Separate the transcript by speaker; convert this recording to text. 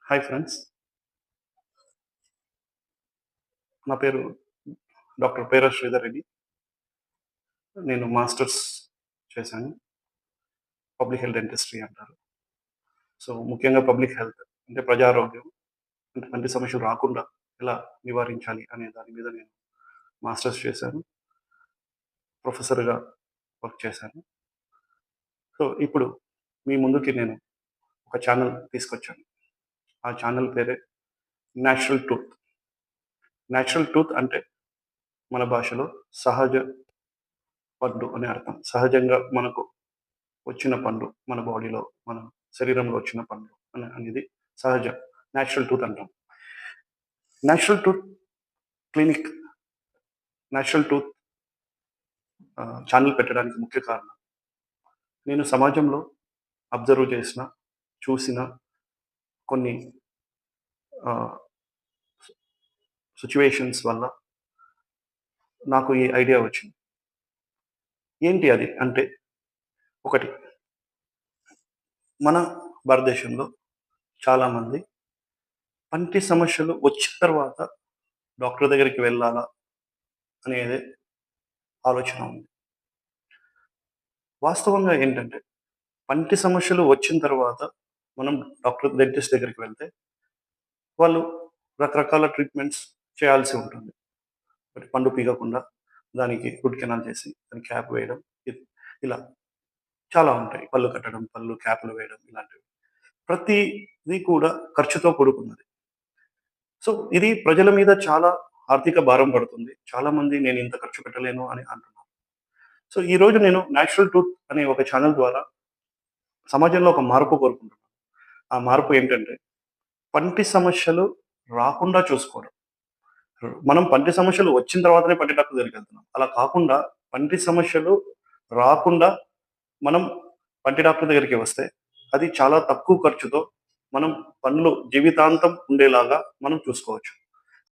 Speaker 1: Hi friends. నా పేరు doctor పేర శ్రీధర్ రెడ్డి. నేను మాస్టర్స్ చేశాను. పబ్లిక్ హెల్త్ డెంటిస్ట్రీ అంటారు. సో, ముఖ్యంగా పబ్లిక్ హెల్త్ అంటే ప్రజారోగ్యం, అంటే కంటి సమస్యలు రాకుండా ఎలా నివారించాలి అనే దాని మీద నేను మాస్టర్స్ చేశాను. ప్రొఫెసర్‌గా వర్క్ చేశాను. సో, ఇప్పుడు మీ ముందుకి నేను ఒక ఛానెల్ తీసుకొచ్చాను. ఆ ఛానెల్ పేరే నేచురల్ ట్రూత్. నేచురల్ ట్రూత్ అంటే మన భాషలో సహజ పండు అని అర్థం. సహజంగా మనకు వచ్చిన పండు మన బాడీలో, మన శరీరంలో వచ్చిన పండు అనేది సహజం. నేచురల్ ట్రూత్ అంటాం. Natural truth clinic, natural truth channel పెట్టడానికి ముఖ్య కారణం నేను సమాజంలో అబ్జర్వ్ చేసిన, చూసిన కొన్ని ఆహ్, సిట్యుయేషన్స్ వల్ల నాకు ఈ ఐడియా వచ్చింది. ఏంటి అది అంటే, ఒకటి, మన భారతదేశంలో చాలామంది పంటి సమస్యలు వచ్చిన తర్వాత డాక్టర్ దగ్గరికి వెళ్ళాలా అనేది ఆలోచన ఉంది. వాస్తవంగా ఏంటంటే, పంటి సమస్యలు వచ్చిన తర్వాత మనం డాక్టర్, డెంటిస్ట్ దగ్గరికి వెళ్తే వాళ్ళు రకరకాల ట్రీట్మెంట్స్ చేయాల్సి ఉంటుంది. ఒకటి, పండు పీకకుండా దానికి రూట్ కెనాల్ చేసి దానికి క్యాప్ వేయడం. ఇ ఇలా చాలా ఉంటాయి. పళ్ళు కట్టడం, పళ్ళు క్యాప్‌లు వేయడం ఇలాంటివి. ప్రతీది కూడా ఖర్చుతో కూడుకున్నది. సో, ఇది ప్రజల మీద చాలా ఆర్థిక భారం పడుతుంది. చాలామంది నేను ఇంత ఖర్చు పెట్టలేను అని అంటున్నారు. సో, ఈరోజు నేను నేచురల్ ట్రూత్ అనే ఒక ఛానెల్ ద్వారా సమాజంలో ఒక మార్పు కోరుకుంటున్నాను. ఆ మార్పు ఏంటంటే, పంటి సమస్యలు రాకుండా చూసుకోవడం. మనం పంటి సమస్యలు వచ్చిన తర్వాతనే పంటి డాక్టర్ దగ్గరికెళ్తున్నాం. అలా కాకుండా పంటి సమస్యలు రాకుండా మనం పంటి డాక్టర్ దగ్గరికి వస్తే, అది చాలా తక్కువ ఖర్చుతో మనం పళ్ళు జీవితాంతం ఉండేలాగా మనం చూసుకోవచ్చు.